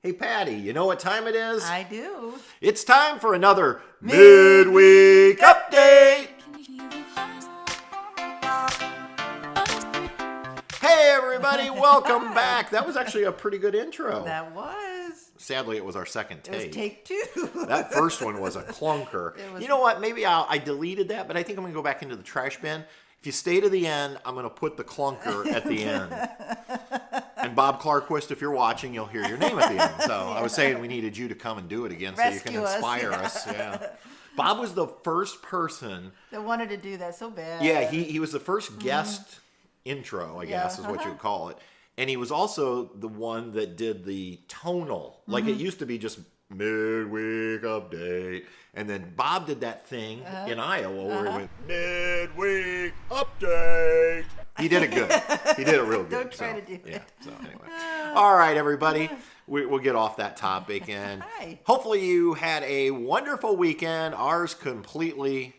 Hey, Patty, you know what time it is? I do. It's time for another Midweek Update. Hey, everybody, welcome back. That was actually a pretty good intro. That was. Sadly, it was our second take. It was take two. That first one was a clunker. You know what? Maybe I deleted that, but I think I'm going to go back into the trash bin. If you stay to the end, I'm going to put the clunker at the end. And Bob Clarquist, if you're watching, you'll hear your name at the end. So I was saying we needed you to come and do it again so you can inspire us. Yeah. Bob was the first person that wanted to do that so bad. Yeah, he was the first guest intro, I guess is what you'd call it. And he was also the one that did the tonal. Like it used to be just Midweek Update. And then Bob did that thing in Iowa where he went, Midweek Update. He did it good. He did it real good. Don't try to do it. So anyway. All right, everybody. We'll get off that topic. And hopefully you had a wonderful weekend. Ours completely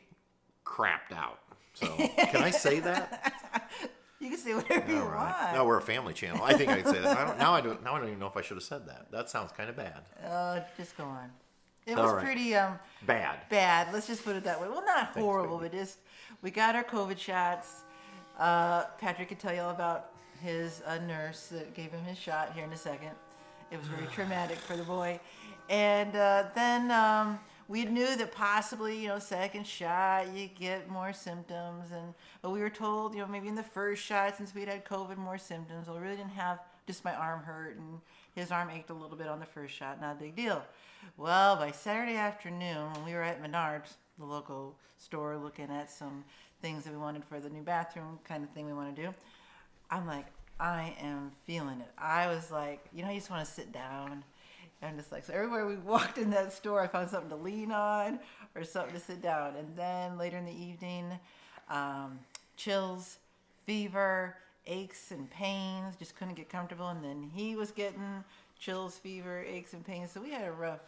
crapped out. So can I say that? You can say whatever you want. No, we're a family channel. I think I can say that. Now I don't even know if I should have said that. That sounds kind of bad. Just go on. It was pretty bad. Bad. Let's just put it that way. Well, not horrible, but just we got our COVID shots. Patrick could tell you all about his nurse that gave him his shot here in a second. It was very traumatic for the boy. And then we knew that possibly, second shot, you get more symptoms. But we were told, maybe in the first shot, since we'd had COVID, more symptoms. Well, we really didn't have, just my arm hurt, and his arm ached a little bit on the first shot. Not a big deal. Well, by Saturday afternoon, when we were at Menards, the local store, looking at some things that we wanted for the new bathroom kind of thing we want to do, I'm like, I am feeling it. I was like, you just want to sit down. And just like, so everywhere we walked in that store, I found something to lean on or something to sit down. And then later in the evening, chills, fever, aches and pains, just couldn't get comfortable. And then he was getting chills, fever, aches and pains. So we had a rough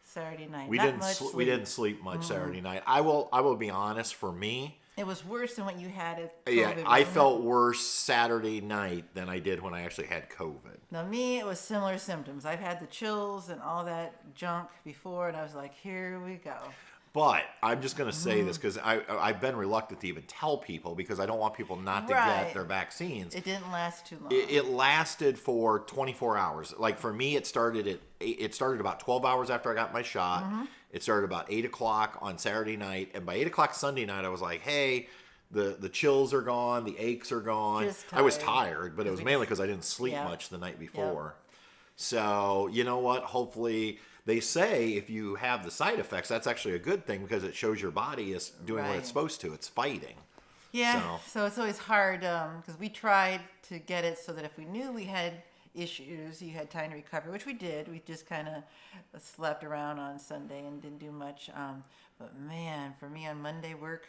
Saturday night. We didn't sleep much Saturday night. I will be honest, for me, it was worse than what you had at COVID. Yeah, I felt worse Saturday night than I did when I actually had COVID. Now, me, it was similar symptoms. I've had the chills and all that junk before, and I was like, here we go. But I'm just going to say this because I've been reluctant to even tell people because I don't want people not to get their vaccines. It didn't last too long. It lasted for 24 hours. Like for me, it started about 12 hours after I got my shot. It started about 8 o'clock on Saturday night. And by 8 o'clock Sunday night, I was like, hey, the chills are gone. The aches are gone. I was tired, but it was mainly because I didn't sleep much the night before. So you know what? Hopefully... They say if you have the side effects, that's actually a good thing because it shows your body is doing what it's supposed to. It's fighting. Yeah, so it's always hard because we tried to get it so that if we knew we had issues, you had time to recover, which we did. We just kind of slept around on Sunday and didn't do much. But man, for me on Monday work,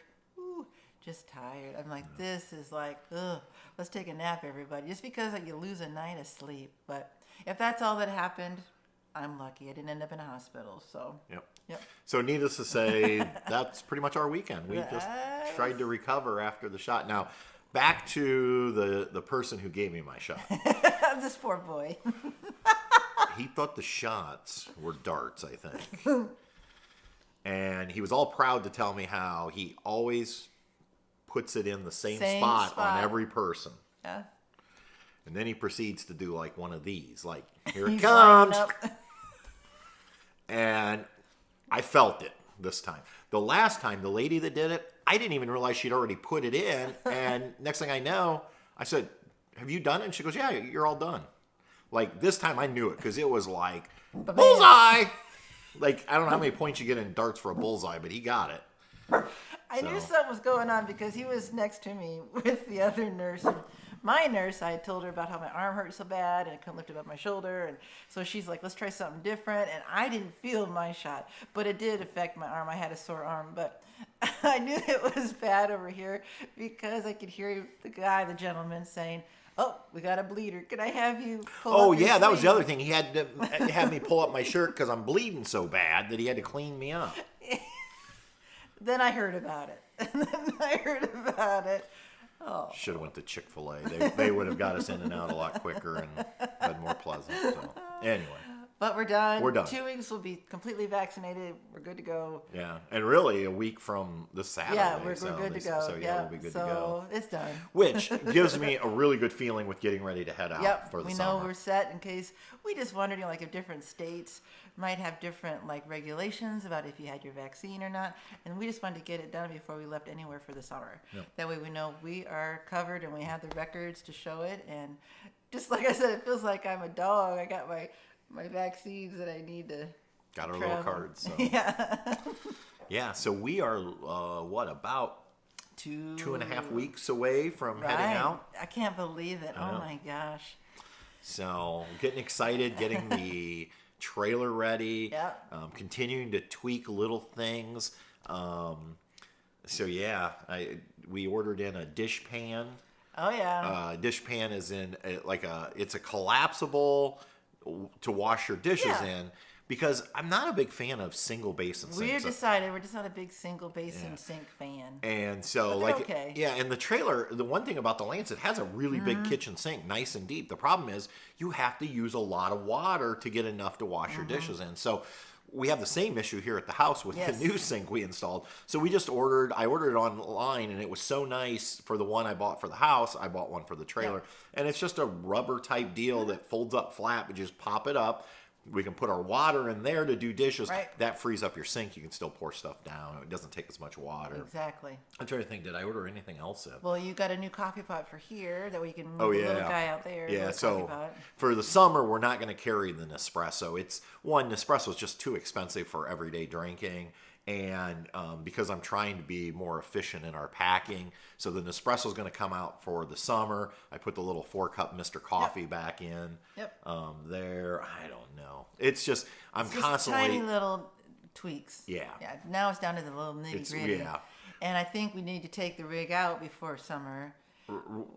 just tired. I'm like, this is like, let's take a nap, everybody. Just because you lose a night of sleep. But if that's all that happened, I'm lucky. I didn't end up in a hospital, so. Yep. So needless to say, that's pretty much our weekend. We just tried to recover after the shot. Now, back to the person who gave me my shot. This poor boy. He thought the shots were darts, I think. And he was all proud to tell me how he always puts it in the same spot on every person. Yeah. And then he proceeds to do like one of these, like, here it comes. And I felt it this time. The last time, the lady that did it, I didn't even realize she'd already put it in. And next thing I know, I said, have you done it? And she goes, yeah, you're all done. Like, this time I knew it because it was like, bullseye! Like, I don't know how many points you get in darts for a bullseye, but he got it. I knew something was going on because he was next to me with the other nurse. My nurse, I had told her about how my arm hurt so bad and I couldn't lift it up my shoulder. And so she's like, let's try something different. And I didn't feel my shot, but it did affect my arm. I had a sore arm, but I knew it was bad over here because I could hear the gentleman saying, oh, we got a bleeder. Can I have you pull up your sleeve? That was the other thing. He had to have me pull up my shirt because I'm bleeding so bad that he had to clean me up. Then I heard about it. Oh. Should have went to Chick-fil-A. They would have got us in and out a lot quicker and been more pleasant. So anyway. But we're done. We're done. 2 weeks we'll be completely vaccinated. We're good to go. Yeah, and really a week from the Saturday. Yeah, we're good to go. So yeah, we'll be good to go. So it's done. Which gives me a really good feeling with getting ready to head out for the summer. We know we're set in case we just wondered, like if different states might have different like regulations about if you had your vaccine or not, and we just wanted to get it done before we left anywhere for the summer. Yep. That way we know we are covered and we have the records to show it. And just like I said, it feels like I'm a dog. I got my vaccines that I need to. Got our travel. little cards. So. Yeah. Yeah. So we are about 2.5 weeks away from heading out. I can't believe it. Oh my gosh. So getting excited, getting the trailer ready. Yep. Continuing to tweak little things. So yeah, we ordered in a dish pan. Oh yeah. Dish pan is in it's a collapsible to wash your dishes in, because I'm not a big fan of single basin sinks. We're just not a big single basin sink fan. And so okay. and the trailer, the one thing about the Lancet has a really big kitchen sink, nice and deep. The problem is you have to use a lot of water to get enough to wash your dishes in. So we have the same issue here at the house with the new sink we installed. So I ordered it online, and it was so nice for the one I bought for the house. I bought one for the trailer. And it's just a rubber type deal that folds up flat. We just pop it up. We can put our water in there to do dishes. Right. That frees up your sink. You can still pour stuff down. It doesn't take as much water. Exactly. I'm trying to think, did I order anything else in? Well, you got a new coffee pot for here. That way you can move Oh, the yeah. little guy out there. Yeah, with a so coffee pot. for the summer, we're not going to carry the Nespresso. Nespresso is just too expensive for everyday drinking. And because I'm trying to be more efficient in our packing, so the Nespresso is going to come out for the summer. I put the little 4-cup Mr. Coffee back in. Yep. There, I don't know. It's just I'm Just constantly tiny little tweaks. Yeah. Yeah. Now it's down to the little nitty gritty. Yeah. And I think we need to take the rig out before summer.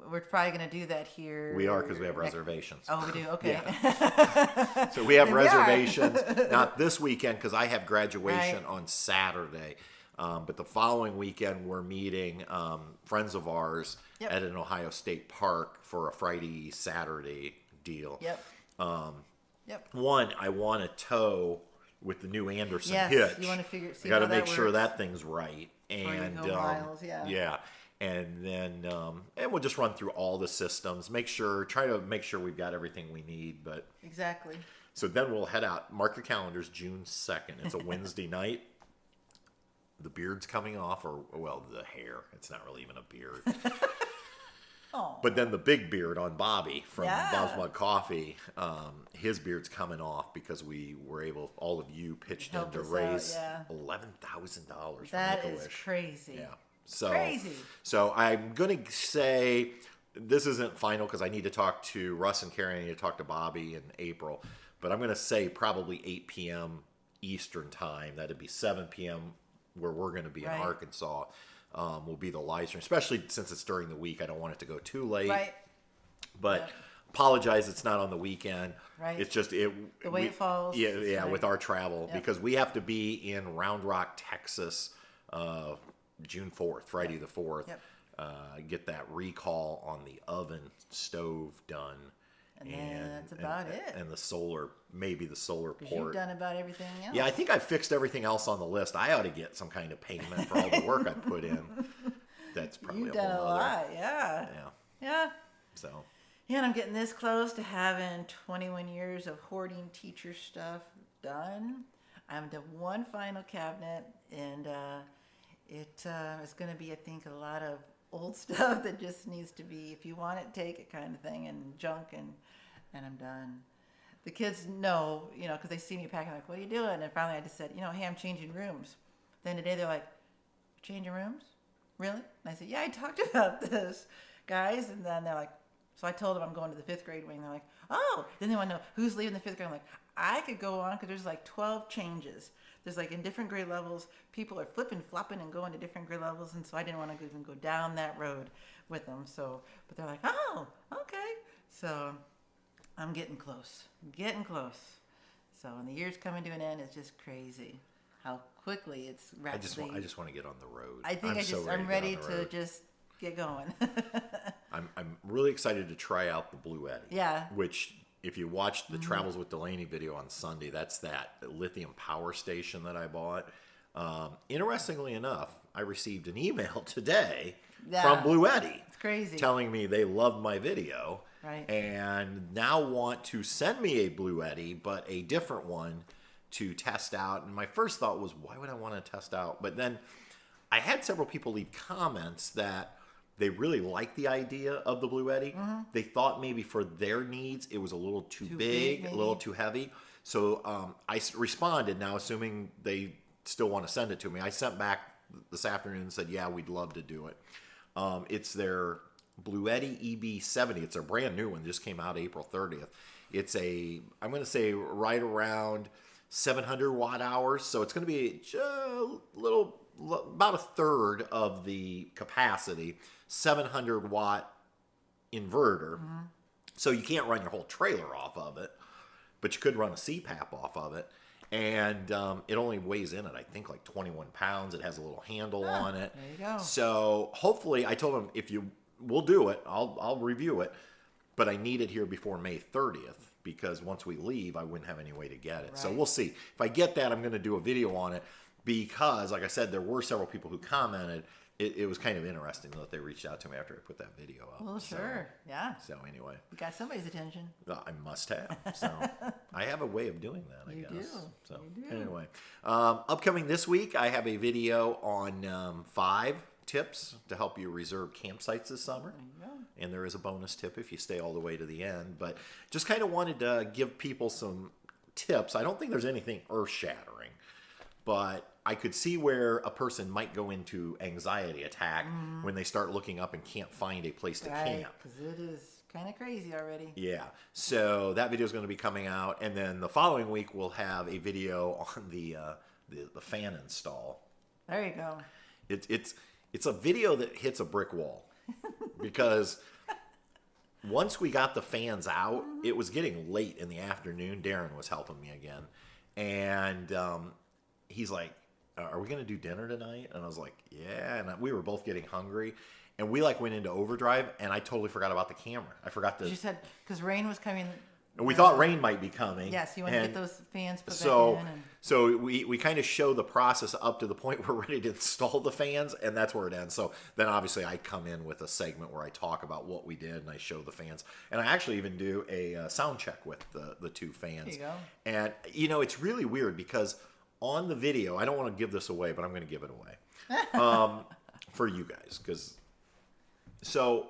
We're probably going to do that here. We are, because we have reservations. Oh, we do? Okay. Yeah. So we have Then we are. reservations, not this weekend because I have graduation on Saturday. But the following weekend, we're meeting friends of ours at an Ohio State park for a Friday, Saturday deal. Yep. One, I want to tow with the new Anderson hitch. Yes, you want to see I got to how that make sure works. that thing's right. And go miles, yeah. And then and we'll just run through all the systems, try to make sure we've got everything we need. But Exactly. so then we'll head out. Mark your calendars, June 2nd. It's a Wednesday night. The beard's coming off, the hair. It's not really even a beard. Oh. But then the big beard on Bobby from Yeah. Bob's Mug Coffee, his beard's coming off because we were able, all of you pitched in Helped to us out, raise yeah. $11,000 for That Make-A-Wish. is crazy. Yeah. So, Crazy. So I'm going to say this isn't final because I need to talk to Russ and Carrie. I need to talk to Bobby in April. But I'm going to say probably 8 p.m. Eastern time. That'd be 7 p.m. where we're going to be in Right. Arkansas. Will be the live stream, especially since it's during the week. I don't want it to go too late. Right. But Yep. apologize, it's not on the weekend. Right. It's just The way it falls. Yeah, Right. with our travel Yep. because we have to be in Round Rock, Texas, June 4th, Friday the 4th. Yep. Get that recall on the oven stove done. And then that's about it. And the solar, maybe the solar Because port. you've done about everything else. Yeah, I think I fixed everything else on the list. I ought to get some kind of payment for all the work I put in. That's probably You've a whole done a nother- lot. Yeah. Yeah. Yeah. So Yeah, and I'm getting this close to having 21 years of hoarding teacher stuff done. I'm to one final cabinet, and it's going to be, I think, a lot of old stuff that just needs to be, if you want it, take it kind of thing, and junk, and I'm done. The kids know, because they see me packing, like, what are you doing? And finally I just said, hey, I'm changing rooms. Then today they're like, changing rooms? Really? And I said, yeah, I talked about this, guys. And then they're like, so I told them I'm going to the 5th grade wing. They're like, oh. Then they want to know who's leaving the 5th grade. I'm like, I could go on because there's like 12 changes. There's like in different grade levels, people are flipping, flopping, and going to different grade levels. And so I didn't want to even go down that road with them. So, but they're like, oh, okay. So I'm getting close. So, and the year's coming to an end. It's just crazy how quickly it's rapidly. I just want to get on the road. I think I'm ready to just get going. I'm really excited to try out the Blue Eddy. Yeah. Which if you watched the Travels with Delaney video on Sunday, that's that lithium power station that I bought. Interestingly enough, I received an email today from Blue Eddy. It's crazy. Telling me they loved my video. Right. And now want to send me a Blue Eddy, but a different one to test out. And my first thought was, why would I want to test out? But then I had several people leave comments that they really liked the idea of the Blue Eddy. They thought maybe for their needs it was a little too big, a little too heavy. So I responded, now assuming they still want to send it to me. I sent back this afternoon and said, yeah, we'd love to do it. It's their Blue Eddy EB70. It's a brand new one. Just came out April 30th. It's I'm going to say right around 700 watt hours. So it's going to be about a third of the capacity, 700 watt inverter. So you can't run your whole trailer off of it, but you could run a CPAP off of it. And it only weighs in at, I think, like 21 pounds. It has a little handle on it. There you go. So hopefully, I told them, we'll do it. I'll review it. But I need it here before May 30th because once we leave, I wouldn't have any way to get it. Right. So we'll see. If I get that, I'm going to do a video on it because, like I said, there were several people who commented. It was kind of interesting that they reached out to me after I put that video up. Well, sure. Yeah. So anyway. You got somebody's attention. I must have. So I have a way of doing that, I guess. You do. So You do. anyway. Upcoming this week, I have a video on 5 tips to help you reserve campsites this summer. There you go. And there is a bonus tip if you stay all the way to the end. But just kind of wanted to give people some tips. I don't think there's anything earth-shattering. But I could see where a person might go into anxiety attack when they start looking up and can't find a place to camp. Because it is kind of crazy already. Yeah. So that video is going to be coming out. And then the following week, we'll have a video on the fan install. There you go. It's a video that hits a brick wall because once we got the fans out, it was getting late in the afternoon. Darren was helping me again. And he's like, are we going to do dinner tonight? And I was like, yeah. And we were both getting hungry. And we went into overdrive, and I totally forgot about the camera. I forgot to... You said, because rain was coming... And we thought rain might be coming. Yes, you want to get those fans put back in. So we kind of show the process up to the point where we're ready to install the fans, and that's where it ends. So then obviously I come in with a segment where I talk about what we did, and I show the fans. And I actually even do a sound check with the 2 fans. There you go. And, it's really weird because on the video, I don't want to give this away, but I'm going to give it away for you guys. So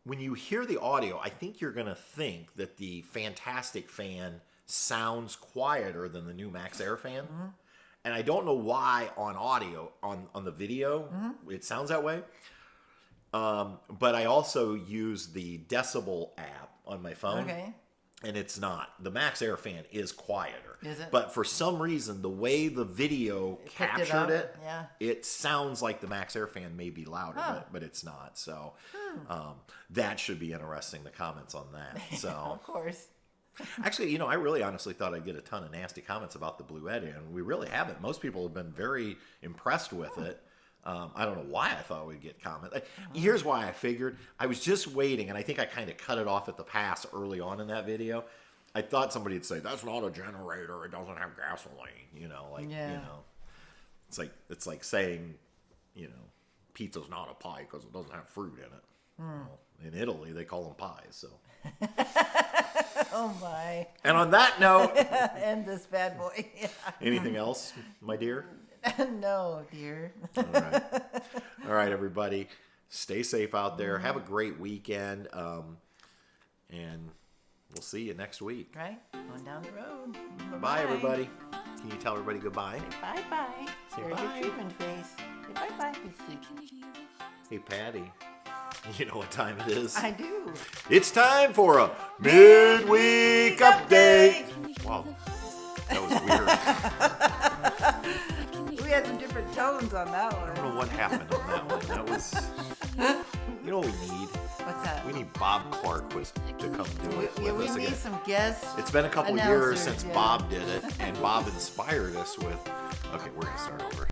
when you hear the audio, I think you're going to think that the Fantastic fan sounds quieter than the new Max Air fan. And I don't know why on audio, on the video, it sounds that way. But I also use the Decibel app on my phone. Okay. And it's not. The Max Air fan is quieter. Is it? But for some reason, the way the video captured it, yeah. It sounds like the Max Air fan may be louder, but it's not. So that should be interesting, the comments on that. So Of course. Actually, I really honestly thought I'd get a ton of nasty comments about the Blue Eddy, and we really haven't. Most people have been very impressed with it. I don't know why I thought we'd get comments. Here's why I figured. I was just waiting, and I think I kind of cut it off at the pass early on in that video. I thought somebody would say, that's not a generator. It doesn't have gasoline. It's like saying, pizza's not a pie because it doesn't have fruit in it. Well, in Italy, they call them pies, so. Oh, my. And on that note. And this bad boy. Yeah. Anything else, my dear? No, dear. All right, everybody. Stay safe out there. Have a great weekend. And we'll see you next week. Right? Going down the road. Bye-bye. Bye, everybody. Can you tell everybody goodbye? Say bye-bye. Say There's bye. your treatment face. Say bye-bye. Hey, Patty. You know what time it is? I do. It's time for a Midweek Update. Wow, that was weird. We had some different tones on that one. I don't know what happened on that one. That was... You know what we need? What's that? We need Bob Clark to come do it with We us need again. some guests. It's been a couple years announcers, since yeah. Bob did it, and Bob inspired us with... Okay, we're going to start over.